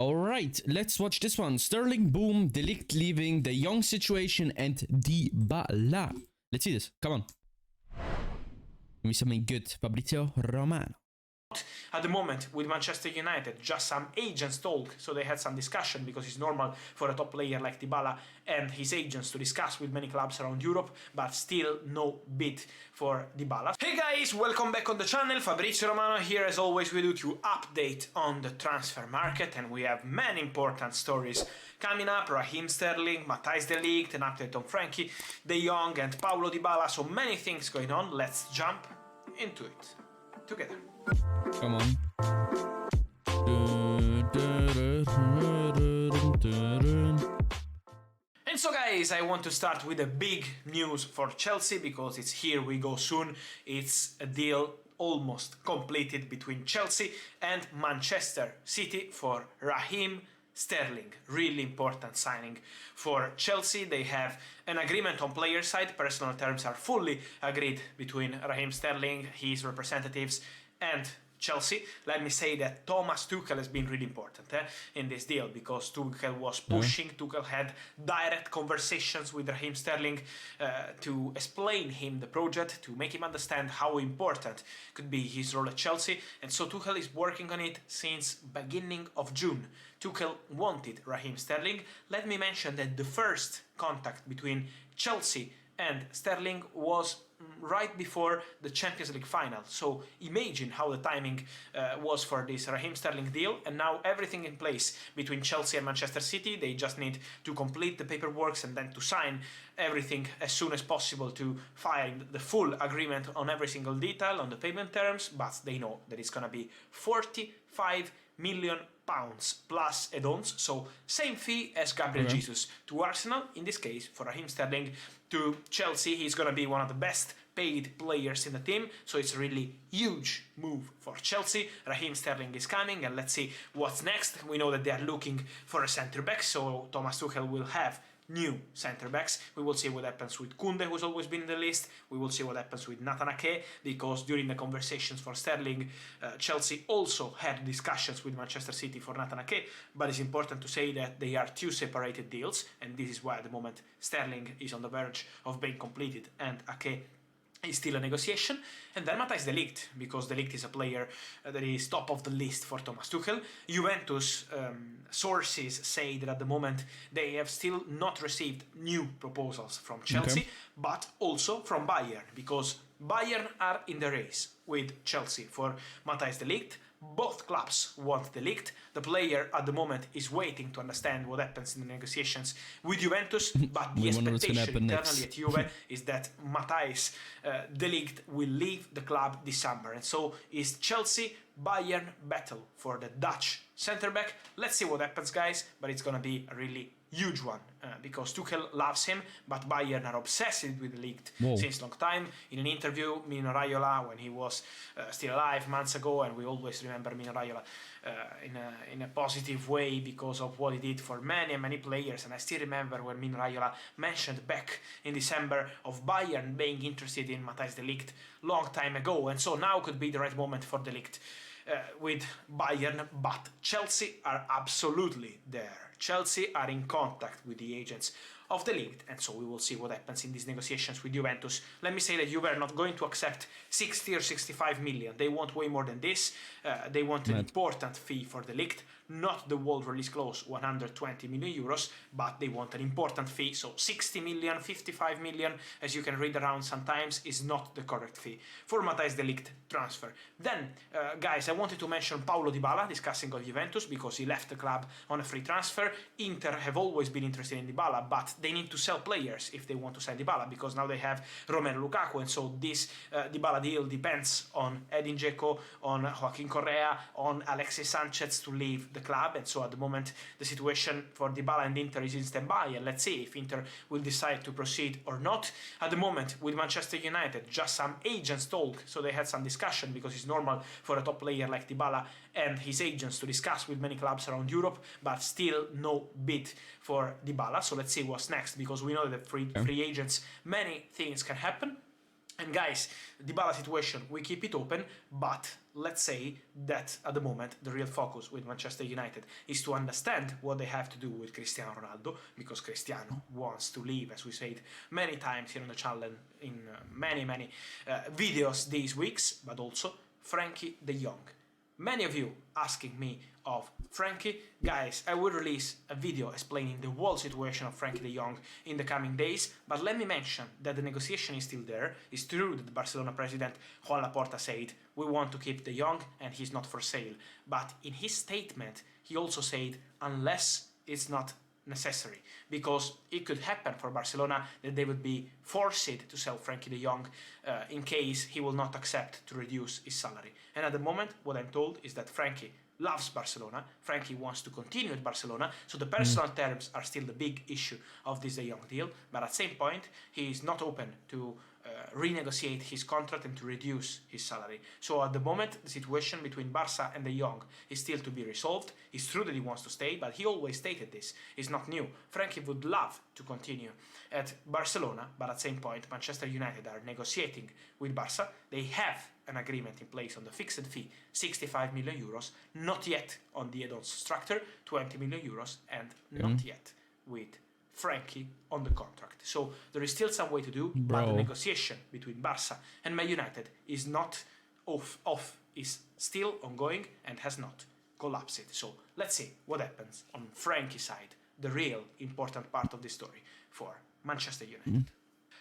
Alright, let's watch this one. Sterling, boom, De Ligt leaving, the JONG situation, and DYBALA. Let's see this. Come on. Give me something good. Fabrizio Romano. At the moment with Manchester United, just some agents talk, so they had some discussion because it's normal for a top player like DYBALA and his agents to discuss with many clubs around Europe, but still no bid for DYBALA. Hey guys, welcome back on the channel. Fabrizio Romano here as always with you to update on the transfer market, and we have many important stories coming up. Raheem Sterling, Matthijs de Ligt, an update on Frankie de Jong and Paulo DYBALA, so many things going on. Let's jump into it together. Come on. And so guys, I want to start with a big news for Chelsea because it's here we go soon. It's a deal almost completed between Chelsea and Manchester City for Raheem Sterling. Really important signing for Chelsea. They have an agreement on player side. Personal terms are fully agreed between Raheem Sterling, his representatives, and Chelsea. Let me say that Thomas Tuchel has been really important in this deal because Tuchel was pushing, Tuchel had direct conversations with Raheem Sterling to explain him the project, to make him understand how important could be his role at Chelsea, and so Tuchel is working on it since beginning of June. Tuchel wanted Raheem Sterling. Let me mention that the first contact between Chelsea and Sterling was right before the Champions League final. So imagine how the timing was for this Raheem Sterling deal, and now everything in place between Chelsea and Manchester City. They just need to complete the paperwork and then to sign everything as soon as possible to find the full agreement on every single detail on the payment terms, but they know that it's gonna be 45 million pounds plus add-ons, so same fee as Gabriel Jesus to Arsenal. In this case, for Raheem Sterling to Chelsea, he's gonna be one of the best paid players in the team, so it's a really huge move for Chelsea. Raheem Sterling is coming, and let's see what's next. We know that they are looking for a centre-back, so Thomas Tuchel will have new centre-backs. We will see what happens with Koundé, who's always been in the list. We will see what happens with Nathan Ake, because during the conversations for Sterling, Chelsea also had discussions with Manchester City for Nathan Ake, but it's important to say that they are two separated deals, and this is why at the moment Sterling is on the verge of being completed and Ake is still a negotiation. And then Matthijs de Ligt, because de Ligt is a player that is top of the list for Thomas Tuchel. Juventus sources say that at the moment they have still not received new proposals from Chelsea, but also from Bayern, because Bayern are in the race with Chelsea for Matthijs de Ligt. Both clubs want de Ligt. The player at the moment is waiting to understand what happens in the negotiations with Juventus, but the expectation internally at Juve is that Matthijs de Ligt will leave the club this summer, and so is Chelsea-Bayern battle for the Dutch centre-back. Let's see what happens, guys, but it's gonna be a really huge one because Tuchel loves him, but Bayern are obsessed with the Ligt since long time. In an interview, Mino Raiola, when he was still alive months ago, and we always remember Mino Raiola in a positive way because of what he did for many players, and I still remember when Mino Raiola mentioned back in December of Bayern being interested in Matthijs de Ligt long time ago, and so now could be the right moment for de Ligt with Bayern, but Chelsea are absolutely there. Chelsea are in contact with the agents of de Ligt, and so we will see what happens in these negotiations with Juventus. Let me say that Juve are not going to accept 60 or 65 million. They want way more than this. They want an important fee for de Ligt, not the world release clause 120 million euros, but they want an important fee. So 60 million, 55 million, as you can read around sometimes, is not the correct fee for Matthijs de Ligt transfer. Then, guys, I wanted to mention Paulo DYBALA, discussing of Juventus, because he left the club on a free transfer. Inter have always been interested in DYBALA, but they need to sell players if they want to sign DYBALA, because now they have Romelu Lukaku, and so this DYBALA deal depends on Edin Dzeko, on Joaquin Correa, on Alexis Sanchez to leave the club, and so at the moment the situation for DYBALA and Inter is in standby, and let's see if Inter will decide to proceed or not. At the moment with Manchester United, just some agents talk, so they had some discussion because it's normal for a top player like DYBALA and his agents to discuss with many clubs around Europe, but still no bid for DYBALA. So let's see what's next, because we know that free agents, many things can happen. And guys, DYBALA situation, we keep it open, but let's say that at the moment the real focus with Manchester United is to understand what they have to do with Cristiano Ronaldo, because Cristiano wants to leave, as we said many times here on the channel in many videos these weeks, but also Frankie de Jong. Many of you asking me of Frankie. Guys, I will release a video explaining the whole situation of Frankie de Jong in the coming days, but let me mention that the negotiation is still there. It's true that the Barcelona president Juan Laporta said we want to keep de Jong and he's not for sale, but in his statement he also said unless it's not necessary, because it could happen for Barcelona that they would be forced to sell Frankie de Jong in case he will not accept to reduce his salary. And at the moment what I'm told is that Frankie loves Barcelona, Frankie wants to continue at Barcelona, so the personal terms are still the big issue of this de Jong deal, but at the same point he is not open to renegotiate his contract and to reduce his salary. So at the moment the situation between Barca and de Jong is still to be resolved. It's true that he wants to stay, but he always stated this. It's not new. Frankie would love to continue at Barcelona, but at the same point Manchester United are negotiating with Barca. They have an agreement in place on the fixed fee, 65 million euros, not yet on the add-ons structure, 20 million euros, and not yet with Frankie on the contract. So there is still some way to do, but the negotiation between Barca and Man United is not off, is still ongoing and has not collapsed. So let's see what happens on Frankie's side, the real important part of the story for Manchester United.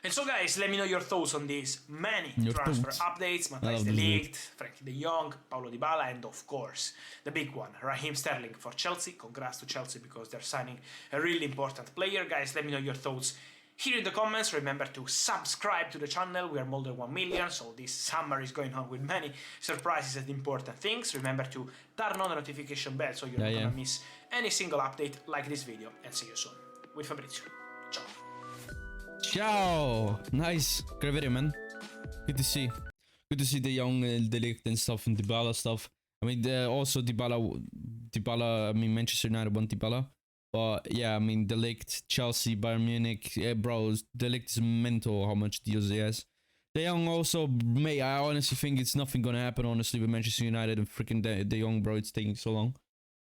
And so guys, let me know your thoughts on these many transfer updates, Matthijs de Ligt, Frankie de Jong, Paulo Dybala, and of course, the big one, Raheem Sterling for Chelsea. Congrats to Chelsea because they're signing a really important player. Guys, let me know your thoughts here in the comments. Remember to subscribe to the channel. We are more than 1 million, so this summer is going on with many surprises and important things. Remember to turn on the notification bell so you're not gonna miss any single update like this video, and see you soon with Fabrizio. Ciao. Ciao! Nice. Great video, man. Good to see. Good to see the young de Ligt and stuff and DYBALA stuff. I mean, also DYBALA, I mean, Manchester United want DYBALA. But yeah, I mean, de Ligt, Chelsea, Bayern Munich, bro, de Ligt is mental how much deals he has. De Jong also, mate, I honestly think it's nothing gonna happen, honestly, with Manchester United and freaking de Jong, bro. It's taking so long.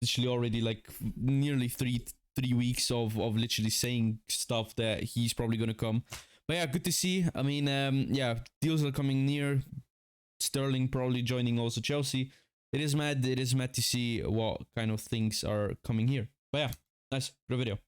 Literally already like nearly three weeks of literally saying stuff that he's probably gonna come. But yeah, good to see. I mean, yeah, deals are coming near. Sterling probably joining also Chelsea. It is mad to see what kind of things are coming here. But yeah, nice, good video.